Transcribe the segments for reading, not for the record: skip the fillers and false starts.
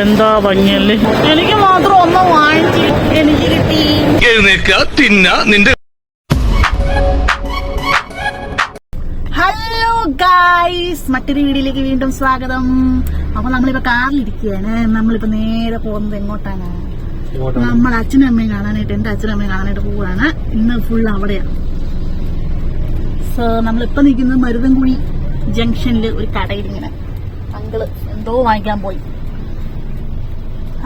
എന്താ ഭംഗിയല്ലേ. എനിക്ക് മാത്രം ഒന്നും വാങ്ങിച്ചു എനിക്ക് കിട്ടി. നിന്റെ ഹലോ ഗായ്സ്, മറ്റൊരു വീഡിയോയിലേക്ക് വീണ്ടും സ്വാഗതം. അപ്പൊ നമ്മളിപ്പോ കാറിലിരിക്കുകയാണ്. നമ്മളിപ്പോ നേരെ പോകുന്നത് എങ്ങോട്ടാണ്? നമ്മുടെ അച്ഛനും അമ്മയും കാണാനായിട്ട്, എന്റെ അച്ഛനും അമ്മയും കാണാനായിട്ട് പോവുകയാണ്. ഇന്ന് ഫുൾ അവിടെയാണ്. സോ നമ്മളിപ്പോ നിൽക്കുന്നത് മരുതൻകുഴി ജംഗ്ഷനിൽ ഒരു കടയിൽ. ഇങ്ങനെ അങ്കിള് എന്തോ വാങ്ങിക്കാൻ പോയി.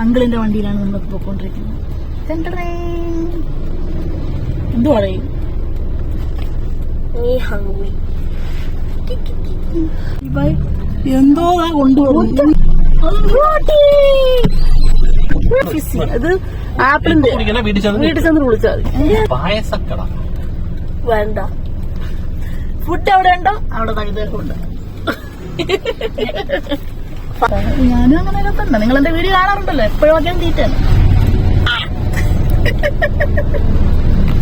അങ്കിളിന്റെ വണ്ടിയിലാണ് നമ്മൾ പോയിക്കൊണ്ടിരിക്കുന്നത്. എന്തോ പറയും എന്തോ കൊണ്ടുപോകും. അത് ആപ്പിളിന്റെ വീട്ടിൽ ചെന്ന് വിളിച്ചാൽ വേണ്ട. ഫുഡ് എവിടെ ഉണ്ടോ അവിടെ ഇതൊക്കെ ഉണ്ട്. ഞാനും അങ്ങനെയൊക്കെ തന്നെ. നിങ്ങൾ എന്റെ വീഡിയോ കാണാറുണ്ടല്ലോ, എപ്പോഴും ഞാൻ തീറ്റാണ്.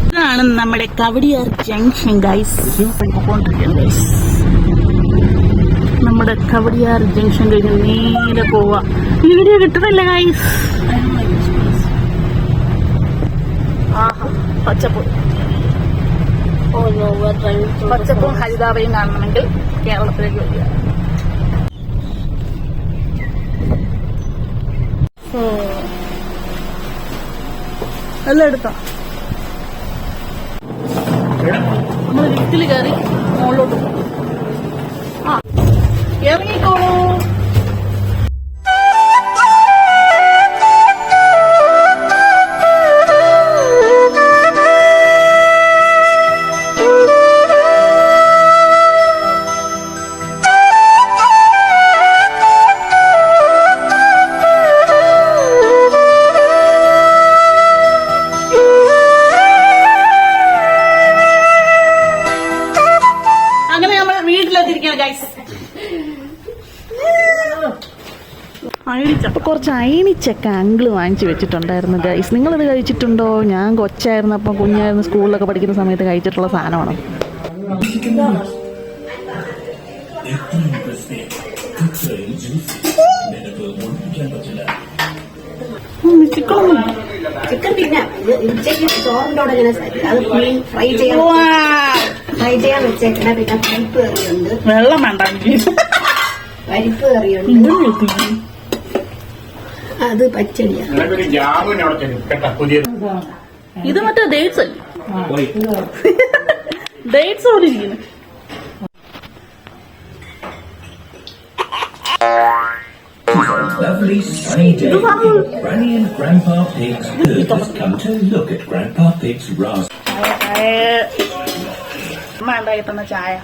ഇതാണ് നമ്മുടെ കവടിയാർ ജംഗ്ഷൻ ഗൈസ്. നമ്മുടെ കവടിയാർ ജംഗ്ഷൻ കഴിഞ്ഞ് നേരെ പോവാ. വീഡിയോ കിട്ടുന്നില്ല ഗൈസ്. പച്ചപ്പൂ പച്ചപ്പും ഹരിതാവയും കാണണമെങ്കിൽ കേരളത്തിലേക്ക് വരിക. എല്ലാം എടുത്തോ. നമ്മൾ ലിഫ്റ്റിൽ കയറി മുകളിലോട്ട് പോകും. ഇറങ്ങിക്കോളൂ. അപ്പൊ കുറച്ച് അയണിച്ചക്ക അങ്കിള് വാങ്ങിച്ചു വെച്ചിട്ടുണ്ടായിരുന്നു ഗൈസ്. നിങ്ങളിത് കഴിച്ചിട്ടുണ്ടോ? ഞാൻ കൊച്ചായിരുന്നപ്പം, കുഞ്ഞായിരുന്നു, സ്കൂളിലൊക്കെ പഠിക്കുന്ന സമയത്ത് കഴിച്ചിട്ടുള്ള സാധനമാണ്. ചിക്കൻ പിന്നെ ചോറിൻ്റെ ഫ്രൈ ചെയ്യാൻ വെച്ചേക്കണ. പിന്നെ പരിപ്പ് കറിയുണ്ട്. വെള്ളം വേണ്ട. പരിപ്പ് കറിയുണ്ട്. അത് പച്ചടിയാണ്. ഇത് മറ്റേ ഡേറ്റ്സ് അല്ലേ? ഡേറ്റ്സ് പോലെ ഇരിക്കുന്നു. Lovely sunny day. Granny and Grandpa Pig's herd has come to look at Grandpa Pig's അമ്മ ഉണ്ടാക്കി തന്ന ചായ.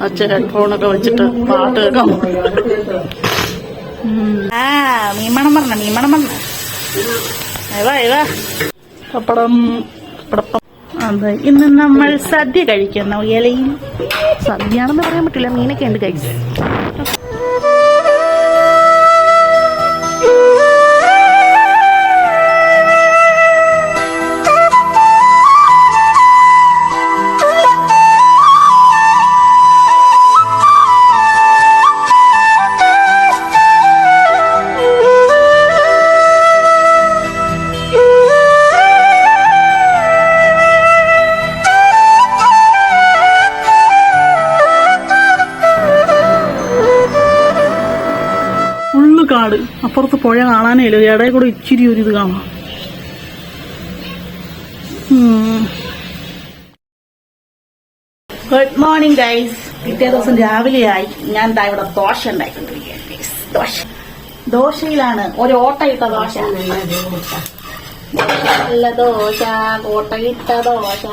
അച്ഛൻ ഹെഡ്ഫോണൊക്കെ വെച്ചിട്ട് പാട്ട് കേൾക്കാം. മീമണം പറഞ്ഞ പപ്പടം. അതെ, ഇന്ന് നമ്മൾ സദ്യ കഴിക്കുന്നു. ഇലയിൽ സദ്യയാണെന്ന് പറയാൻ പറ്റില്ല, മീനൊക്കെ ഉണ്ട് കഴിച്ചു. കാട്, അപ്പുറത്ത് പുഴ കാണാനേ ഇല്ല. ഇടയിൽ കൂടെ ഇച്ചിരി ഒരു ഇത് കാണാം. Good morning guys. പിറ്റേ ദിവസം രാവിലെയായി. ഞാൻ ഇവിടെ ദോശ ഉണ്ടായിക്കൊണ്ടിരിക്കുകയാണ്. ദോശയിലാണ് ഒരു ഓട്ടയിട്ട ദോശ. നല്ല ദോശ, ഓട്ടയിട്ട ദോശ.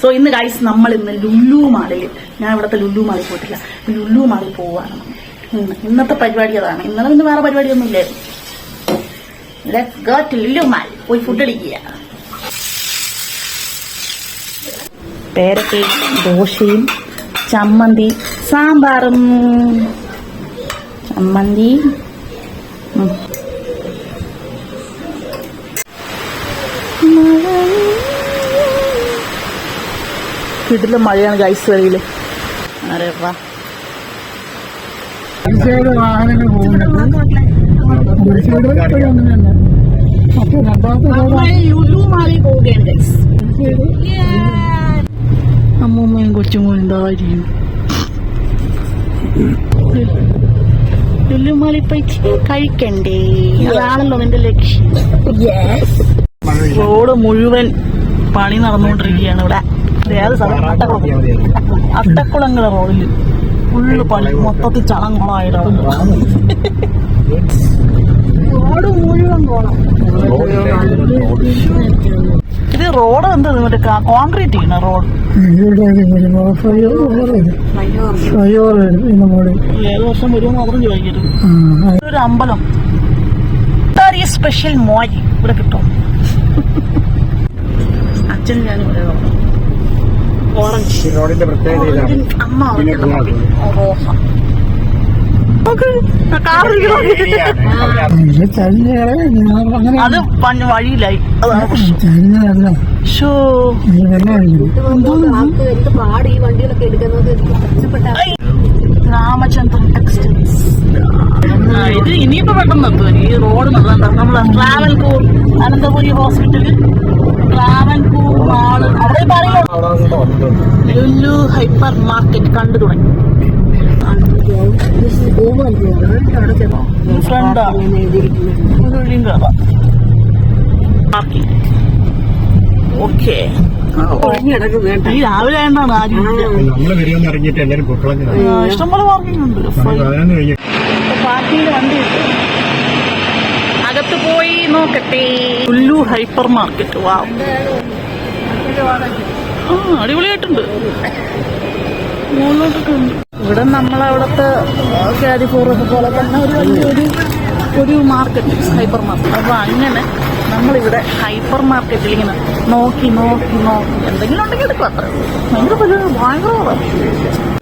സോ ഇന്ന് ഗൈസ് നമ്മൾ ഇന്ന് ലുലു മാളിൽ, ഞാൻ ഇവിടുത്തെ ലുലു മാളിൽ പോയിട്ടില്ല, ലുലു മാളിൽ പോവാണ്. ഇന്നത്തെ പരിപാടി അതാണ്. ഇന്നലെ പിന്നെ വേറെ പരിപാടിയൊന്നും ഇല്ലായിരുന്നു. Let's go to Lulu mall. പോയി ഫുഡ് അടിക്കുക. പേരക്കയും ദോശയും ചമ്മന്തി സാമ്പാറും. ചമ്മന്തി കിടിലം മഴയാണ് ഗൈസ് വെളിയിൽ. അരെ വാ. വാഹനങ്ങൾ പോകുന്നത് ലുലു മാളിൽ പോവുകയാണ് guys. അമ്മൂമ്മയും കൊച്ചുമോനും എന്തായിരിക്കും ലുലു മാളിൽ പോയി കഴിക്കണ്ടേ? അതാണല്ലോ നിന്റെ ലക്ഷ്യം. റോഡ് മുഴുവൻ പണി നടന്നുകൊണ്ടിരിക്കുകയാണ് ഇവിടെ. ഏത് സ്ഥലം? അട്ടക്കുളങ്ങര റോഡില് ഫുള്ള് പണി, മൊത്തത്തിൽ ചളങ്കുളമായിട്ടാണ് റോഡ് മുഴുവൻ കോളം. ഇത് റോഡ് എന്താ മറ്റേ കോൺക്രീറ്റ് ചെയ്യുന്ന റോഡ്. ഏത് വർഷം വരുമെന്ന് മാത്രം ചോദിക്കരുത്. ഒരു അമ്പലം സ്പെഷ്യൽ മോജി ഇവിടെ കിട്ടും. അച്ഛനും ഞാനും ഇവിടെ ഓറഞ്ച് റോഡിന്റെ പ്രത്യേകത അമ്മ റോസ അത് വഴിയിലായി. അതാണ് പ്രശ്നം. ഷോ എന്ത് പാട് ഈ വണ്ടികളൊക്കെ എടുക്കുന്നത്. രാമചന്ദ്രൻ ടെക്സ്റ്റൈൽസ്. ഇത് ഇനിയിപ്പോ പെട്ടെന്ന് എത്തും. ഈ റോഡ് നമ്മള് ട്രാവൻകൂർ അനന്തപുരി ഹോസ്പിറ്റല്, ട്രാവൻകൂർ മാള്, അവിടെ പറയുള്ളൂ. ലുലു ഹൈപ്പർ മാർക്കറ്റ് കണ്ടു തുടങ്ങി. ഫ്രണ്ടാ ഓക്കെ. ഈ രാവിലെ ആയതാണ് ആരും ഇഷ്ടംപോലെ പാർക്കിംഗ് ഉണ്ട്. പാർക്കിങ്ങിൽ വണ്ടി അകത്ത് പോയി നോക്കട്ടെ. Lulu hyper market. വാ, അടിപൊളിയായിട്ടുണ്ട്. മുകളിലോട്ടൊക്കെ ഉണ്ട്. ഇവിടെ നമ്മളവിടുത്തെ കാരിഫോറൊക്കെ പോലെ തന്നെ ഒരു വലിയൊരു മാർക്കറ്റ്, ഹൈപ്പർ മാർക്കറ്റ്. അപ്പൊ അങ്ങനെ നമ്മളിവിടെ ഹൈപ്പർ മാർക്കറ്റിൽ ഇങ്ങനെ നോക്കി എന്തെങ്കിലും ഉണ്ടെങ്കിൽ എടുക്കും. അത്ര ഭയങ്കര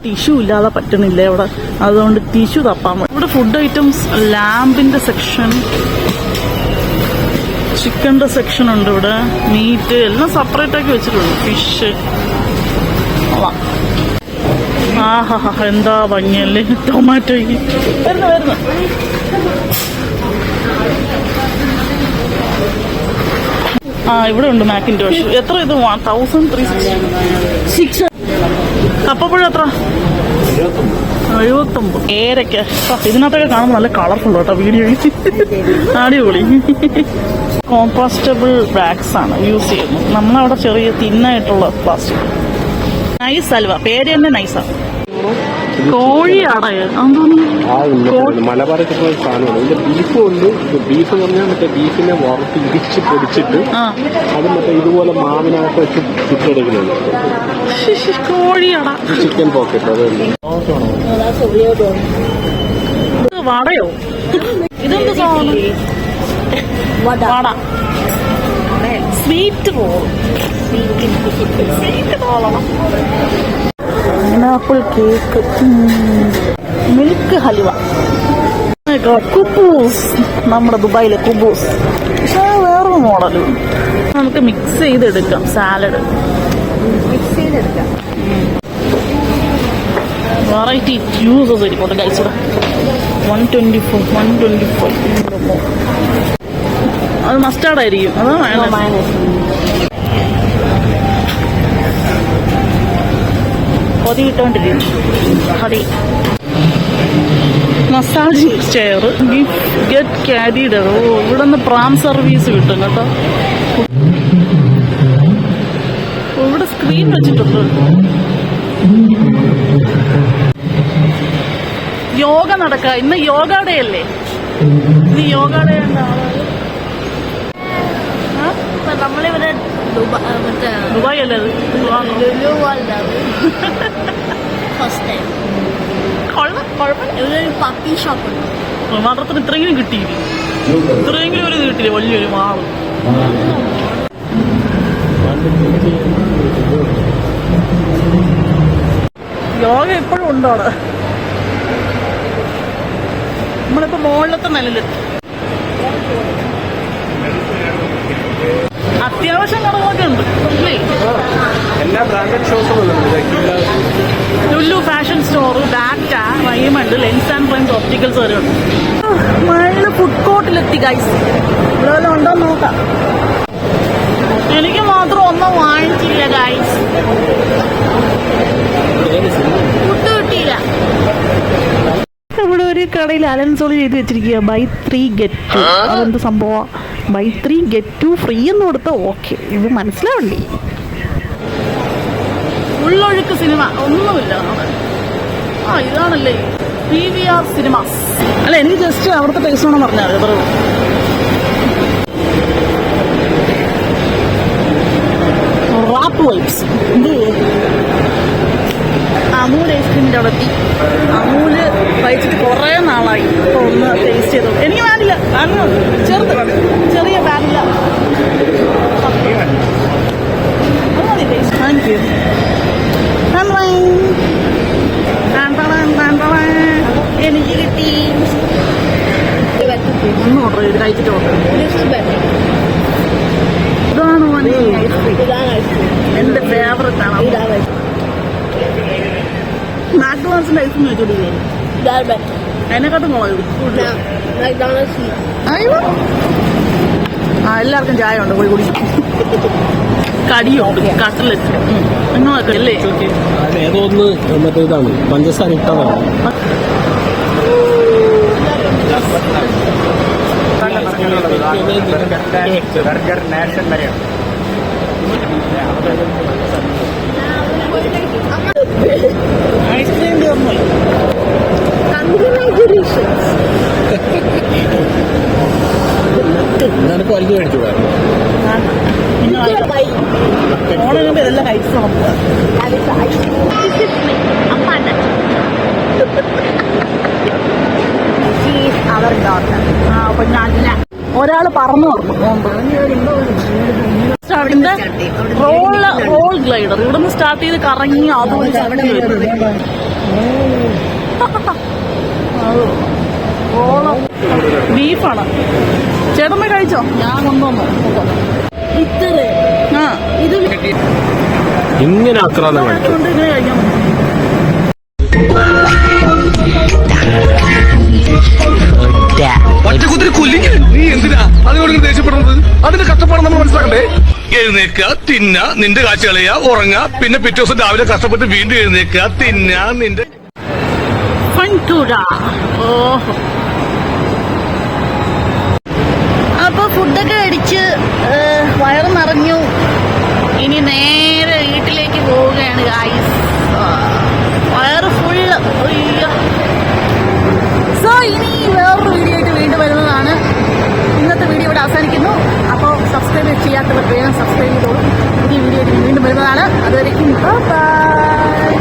ടിഷ്യൂ ഇല്ലാതെ പറ്റണില്ല ഇവിടെ, അതുകൊണ്ട് ടിഷ്യൂ തപ്പാൻ പറ്റും. ഇവിടെ ഫുഡ് ഐറ്റംസ്, ലാമ്പിന്റെ സെക്ഷൻ, ചിക്കന്റെ സെക്ഷൻ ഉണ്ട്. ഇവിടെ മീറ്റ് എല്ലാം സെപ്പറേറ്റ് ആക്കി വെച്ചിട്ടുണ്ട്. ഫിഷ്. ആഹാ, എന്താ ഭംഗിയല്ലേ. ടൊമാറ്റോ വരുന്നു. ഇവിടെ ഉണ്ട് മാക്കിൻടോഷ്. എത്ര ഇത്? 1360. കപ്പപ്പഴം എത്ര? 79. ഏരക്ക. ഇതിനകത്തൊക്കെ കാണുമ്പോൾ നല്ല കളർഫുൾ കേട്ടോ വീഡിയോയിൽ. അടിപൊളി. കോമ്പോസ്റ്റബിൾ ബാഗ്സ് ആണ് യൂസ് ചെയ്യുന്നത്. നമ്മളവിടെ ചെറിയ തിന്നായിട്ടുള്ള പ്ലാസ്റ്റിക്. നൈസ് അൽവ, പേര് തന്നെ നൈസാണ്. കോഴിയാടാ മലബാറൊക്കെ സാധനമാണ്. ഇതിന്റെ ബീഫ് ഉണ്ട്. ബീഫ് എന്ന് പറഞ്ഞാൽ മറ്റേ ബീഫിനെ വറുത്ത് ഇടിച്ച് പൊടിച്ചിട്ട് അത് മറ്റേ ഇതുപോലെ മാവിനകത്ത് വെച്ച് ചുട്ടെടുക്കുന്നത്. കോഴിയാടാ. Chicken pocket. അത് വടയോ? ഇതെന്ത് സാധനം? Vada. Sweet roll. Pineapple cake, milk halwa, കുബൂസ്. നമ്മുടെ ദുബായിലെ കുബൂസ്. പക്ഷെ വേറൊരു മോഡല്. നമുക്ക് മിക്സ് ചെയ്തെടുക്കാം. സാലഡ് മിക്സ് ചെയ്തെടുക്കാം. വെറൈറ്റി ജ്യൂസസ് ഇരിക്കോട്ടെ കഴിച്ചത്. 125. അത് മസ്റ്റാർഡായിരിക്കും. അതോ കൊതി കിട്ടോണ്ടിരിക്കും. ഹടി മസാജിങ് ചെയർ, ഗെറ്റ് ക്യാരിഡ്. ഓ, ഇവിടെ നിന്ന് പ്രാം സർവീസ് കിട്ടും കേട്ടോ. ഇവിടെ സ്ക്രീൻ വെച്ചിട്ടുണ്ട്. യോഗ നടക്കുക. ഇന്ന് യോഗ ഡേ അല്ലേ? ഇന്ന് യോഗ ഡേ ഉണ്ടാവും. നമ്മളിവിടെ ദുബായ് അല്ലേ അത്? ലുലു വേൾഡാണ് ഫസ്റ്റ് ടൈം. ഇവിടെ ഒരു പപ്പി ഷോപ്പ് ഉണ്ട്. മാത്രത്തിന് ഇത്രയെങ്കിലും കിട്ടിയില്ലേ? ഇത്രയെങ്കിലും ഒരു കിട്ടില്ലേ? വലിയൊരു മാള്. യോഗ എപ്പോഴും ഉണ്ടോ അവിടെ? നമ്മളിപ്പോ മുകളിലത്തെ നിലയിലെത്തി. അത്യാവശ്യം കടകളൊക്കെ ഉണ്ട് അല്ലേ? എല്ലാ ബ്രാൻഡഡ് ഷോപ്പും ലുലു ഫാഷൻ സ്റ്റോർ, ഡാറ്റ, Raymond, lens and frames opticals വരെ ഉണ്ട്. മഴ ഫുഡ് കോർട്ടിലെത്തി ഗൈസ്. ഇവിടെ വല്ലതും ഉണ്ടോ നോക്കാം. എനിക്ക് മാത്രം ഒന്നും വാങ്ങിച്ചില്ല ഗൈസ്. ഫുഡ് കിട്ടിയില്ല. ഇവിടെ ഒരു കടയിൽ അലൻസോൾ ചെയ്ത് വെച്ചിരിക്കുക ബൈ 3 get 2. അതെന്ത് സംഭവം? ബൈ 3 get 2 ഫ്രീ എന്ന് കൊടുത്താൽ ഓക്കെ. ഇത് മനസ്സിലാവണ്ടേ? ഉള്ളൊഴുക്ക് സിനിമ ഒന്നുമില്ല. ആ ഇതാണല്ലേ PVR സിനിമാസ്. അല്ല എനിക്ക് ജസ്റ്റ് അവിടുത്തെ ടേസ്റ്റ് വേണം പറഞ്ഞാൽ എത്ര റാപ്പ് വൈബ്സ്. എന്ത് അമൂൽ ഐസ്ക്രീമിൻ്റെ അവിടെ എത്തി. അമൂല് കഴിച്ചിട്ട് കുറേ നാളായി. ഇപ്പോൾ ഒന്ന് ടേസ്റ്റ് ചെയ്തു. എനിക്ക് വേണ്ടില്ല, ചെറിയ വാനില. Thank you. എനിക്ക് കിട്ടി. ഒന്ന് ഓർഡർ ചെയ്ത് കഴിച്ചിട്ട് ഓർഡർ. ഇതാണ് ഐസ്ക്രീം. എന്റെ ഫേവററ്റ് ആണ്. മാക്ഡോണൽസിന്റെ ഐസ്ക്രീം വെച്ചോണ്ടിരിക്കും. അതിനെക്കാട്ടും മുളക്. ആ എല്ലാവർക്കും ചായ ഉണ്ട്, പോയി കുടിക്കും. കടിയുണ്ട്, കട്ട്ലറ്റ്. നിങ്ങളൊക്കെ അല്ലേ? ഏതോ ഒന്ന് മറ്റേ ഇതാണ് പഞ്ചസാര ഇട്ടതാണ്. ഐസ്ക്രീം തീർന്നു. നിനക്ക് വലുത് മേടിച്ചുകൂടാ? ഓണം ഇതെല്ലാം കഴിച്ചു നോക്കുക. അപ്പൊ നല്ല ഒരാള് പറന്നു റോൾ ഗ്ലൈഡർ ഇവിടുന്ന് സ്റ്റാർട്ട് ചെയ്ത് കറങ്ങി ബീഫാണ്. ചേട്ടമ്മ കഴിച്ചോ? ഞാൻ കൊണ്ടുവന്നു. ആ ഇത് ഇങ്ങനെ ആക്രാന്തം കാണിച്ചു. ഇങ്ങനെ കഴിക്കാൻ ഒറ്റക്കുത്തിരി കൊല്ലിക്ക് നീ എന്തിനാ അതിനോട് ദേഷ്യപ്പെടുന്നത്? അതിന്റെ കഷ്ടപ്പാട് നമ്മൾ മനസ്സിലാക്കണ്ടേ? എഴുന്നേക്കുക, തിന്ന, നിന്റെ കാഴ്ച കളയുക, ഉറങ്ങുക, പിന്നെ പിറ്റേ ദിവസം രാവിലെ കഷ്ടപ്പെട്ട് വീണ്ടും എഴുന്നേക്കുക, തിന്ന, നിന്റെ ഓഹോ. അപ്പൊ ഫുഡൊക്കെ അടിച്ച് വയറ് നിറഞ്ഞു. ഇനി നേരെ വീട്ടിലേക്ക് പോവുകയാണ് ഗായ്സ്. വയറ് ഫുള്ള്. സോ ഇനി വേറൊരു വീഡിയോ ആയിട്ട് വീണ്ടും വരുന്നതാണ്. ഇന്നത്തെ വീഡിയോ ഇവിടെ അവസാനിക്കുന്നു. അപ്പോൾ സബ്സ്ക്രൈബ് ചെയ്യാത്തവർ വേഗം സബ്സ്ക്രൈബ് ചെയ്തോളൂ. പുതിയ വീഡിയോ ആയിട്ട് വീണ്ടും വരുന്നതാണ്. അതുവരേക്കും ബൈ.